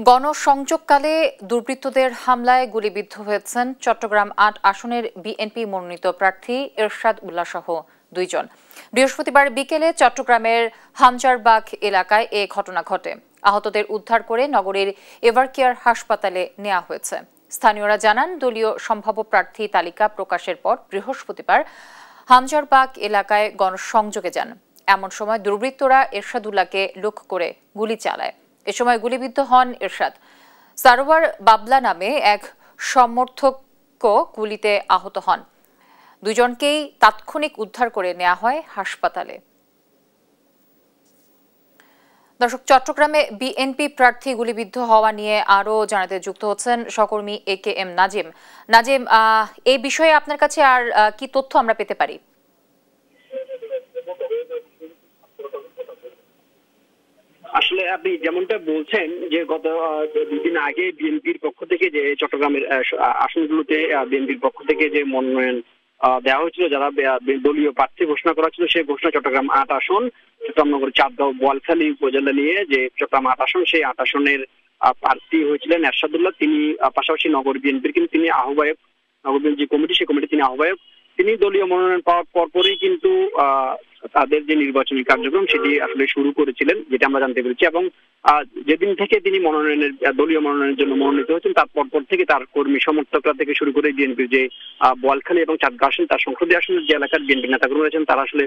গণসংযোগকালে দুর্বৃত্তদের হামলায় গুলিবিদ্ধ হয়েছেন চট্টগ্রাম ৮ আসনের বিএনপি মনোনীত প্রার্থী এরশাদ উল্লাহ সহ ২ জন। বৃহস্পতিবার বিকেলে চট্টগ্রামের হামজারবাগ এলাকায় এ ঘটনা ঘটে। আহতদের উদ্ধার করে নগরীর এভারকেয়ার হাসপাতালে নেওয়া হয়েছে। স্থানীয়রা জানান, দলীয় সম্ভাব্য প্রার্থী তালিকা প্রকাশের পর বৃহস্পতিবার হামজারবাগ এলাকায় গণসংযোগে যান। এমন সময় দুর্বৃত্তরা এরশাদ উল্লাহকে লক্ষ্য করে গুলি চালায়। এ সময় গুলিবিদ্ধ হন এরশাদ। সারোয়ার বাবলা নামে এক সমর্থকও গুলিতে আহত হন। দুজনকেই তাৎক্ষণিক উদ্ধার করে নেওয়া হয় হাসপাতালে। দর্শক, চট্টগ্রামে বিএনপি প্রার্থী গুলিবিদ্ধ হওয়া নিয়ে আরো জানাতে যুক্ত হচ্ছেন সহকর্মী AKM নাজিম। নাজিম, এই বিষয়ে আপনার কাছে আর কি তথ্য আমরা পেতে পারি? আসলে আপনি যেমনটা বলছেন যে গত 2 দিন আগে বিএনপির পক্ষ থেকে যে চট্টগ্রামের আসনগুলোতে বিএনপির পক্ষ থেকে যে মনোনয়ন দেওয়া হয়েছিল, যারা দলীয় প্রার্থী ঘোষণা করা ছিল, সেই ঘোষণা চট্টগ্রাম ৮ আসন, চট্টগ্রাম চাঁদগাঁও বোয়ালখালী উপজেলা নিয়ে যে চট্টগ্রাম ৮ আসন, সেই ৮ আসনের প্রার্থী হয়েছিলেন এরশাদ উল্লাহ। তিনি পাশাপাশি নগর বিএনপির কিন্তু তিনি আহ্বায়ক, নগর বিএনপি যে কমিটি, সেই কমিটি তিনি আহ্বায়ক। তিনি দলীয় মনোনয়ন পাওয়ার পরপরই কিন্তু তাদের যে নির্বাচনী কার্যক্রম সেটি আসলে শুরু করেছিলেন, যেটা আমরা জানতে পেরেছি। এবং যেদিন থেকে তিনি দলীয় মনোনয়নের জন্য মনোনীত হয়েছেন, তার পরপর থেকে তার কর্মী সমর্থকরা থেকে শুরু করে বিএনপির যে বোয়ালখালী এবং চাঁদগাঁও আসন, তার সংসদীয় আসনের যে এলাকার বিএনপি নেতাকর্মী রয়েছেন, তারা আসলে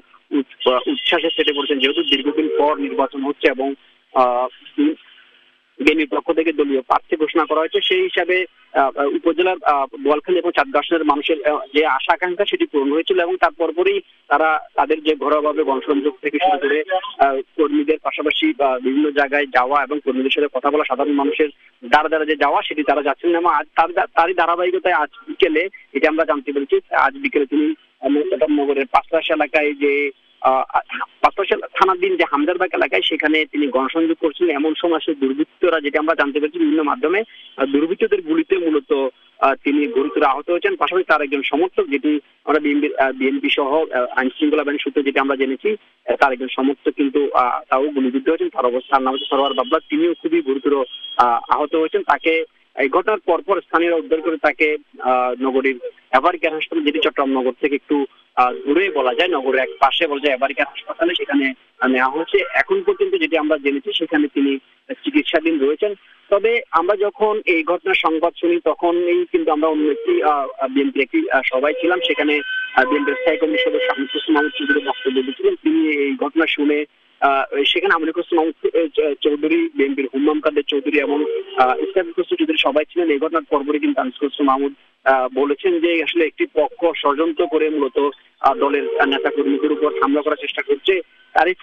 উচ্ছ্বাসে ফেটে পড়েছেন, যেহেতু দীর্ঘদিন পর নির্বাচন হচ্ছে এবং বিএনপির পক্ষ থেকে দলীয় প্রার্থী ঘোষণা করা হয়েছে। সেই হিসাবে উপজেলার বোয়ালখালী এবং চাঁদগাঁও আসনের মানুষের যে আশা আকাঙ্ক্ষা সেটি পূরণ হয়েছিল। এবং তার পরপরই তারা তাদের যে ঘরোয়াভাবে গণসংযোগ থেকে শুরু করে কর্মীদের পাশাপাশি বিভিন্ন জায়গায় যাওয়া এবং কর্মীদের সাথে কথা বলা, সাধারণ মানুষের দ্বারা দ্বারা যে যাওয়া, সেটি তারা যাচ্ছেন না। এবং তারই ধারাবাহিকতায় আজ বিকেলে, এটা আমরা জানতে পেরেছি, আজ বিকেলে তিনি নগরের পাঁচরাশ এলাকায় যে থানাধীন যে হামজারবাগ এলাকায়, সেখানে তিনি গণসংযোগ করছিলেন। এমন সময় দুর্বৃত্তরা, যেটা আমরা জানতে পেরেছি বিভিন্ন মাধ্যমে, দুর্বৃত্তদের গুলিতে মূলত তিনি গুরুতর আহত হয়েছেন। পাশাপাশি তার একজন সমর্থক, যেটি আমরা বিএনপি সহ আইন শৃঙ্খলা বাহিনীর সূত্রে যেটি আমরা জেনেছি, তার একজন সমর্থক কিন্তু তাও গুলিবিদ্ধ হয়েছেন। তার অবস্থার নাম হচ্ছে সারোয়ার বাবলা, তিনিও খুবই গুরুতর আহত হয়েছেন। তাকে এই ঘটনার পরপর স্থানীয়রা উদ্ধার করে তাকে নগরীর এভারকেয়ার হাসপাতাল, যেটি চট্টগ্রাম নগর থেকে একটু দূরে বলা যায়, নগরের এক পাশে বলা যায় এভারকেয়ার হাসপাতালে, সেখানে নেওয়া হয়েছে। এখন পর্যন্ত যেটি আমরা জেনেছি, সেখানে তিনি চিকিৎসাধীন রয়েছেন। তবে আমরা যখন এই ঘটনার সংবাদ শুনি, তখনই কিন্তু আমরা অন্য একটি বিএনপির একটি সভায় ছিলাম। সেখানে বিএনপির স্থায়ী কমিটির সদস্য আমির হোসেন মাহমুদ চৌধুরী বক্তব্য দিয়েছিলেন। তিনি এই ঘটনা শুনে সেখানে আমির হোসেন মাহমুদ চৌধুরী, বিএনপির হুম্মাম কাদের চৌধুরী এবং ইসলামিক চৌধুরী সবাই ছিলেন। এই ঘটনার পরপরই কিন্তু আমির হোসেন মাহমুদ বলেছেন যে আসলে একটি পক্ষ ষড়যন্ত্র করে মূলত দলের নেতা কর্মীদের উপর হামলা করার চেষ্টা করছে। তারই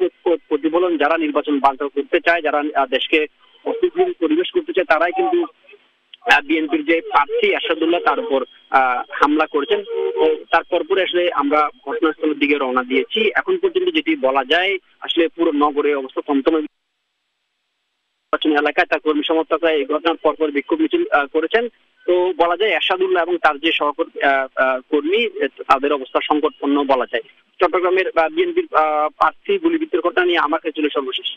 প্রতিফলন যারা নির্বাচন বানচাল করতে চায়, যারা দেশকে অস্থিতিশীল পরিবেশ করতে চায়, তারাই কিন্তু বিএনপির যে প্রার্থী এরশাদ উল্লাহ তার উপর হামলা করেছেন। তারপর পরে আসলে আমরা ঘটনাস্থলের দিকে রওনা দিয়েছি। এখন পর্যন্ত যেটি বলা যায়, আসলে পুরো নগরের অবস্থা থমথমে। নির্বাচনী এলাকায় তার কর্মী সমর্থকরা এই ঘটনার পরপর বিক্ষোভ মিছিল করেছেন। তো বলা যায় এরশাদ উল্লাহ এবং তার যে কর্মী, তাদের অবস্থা সংকটপূর্ণ বলা যায়। চট্টগ্রামের বিএনপির প্রার্থী গুলিবিদ্ধের ঘটনা নিয়ে আমার কাছে ছিল সর্বশেষ।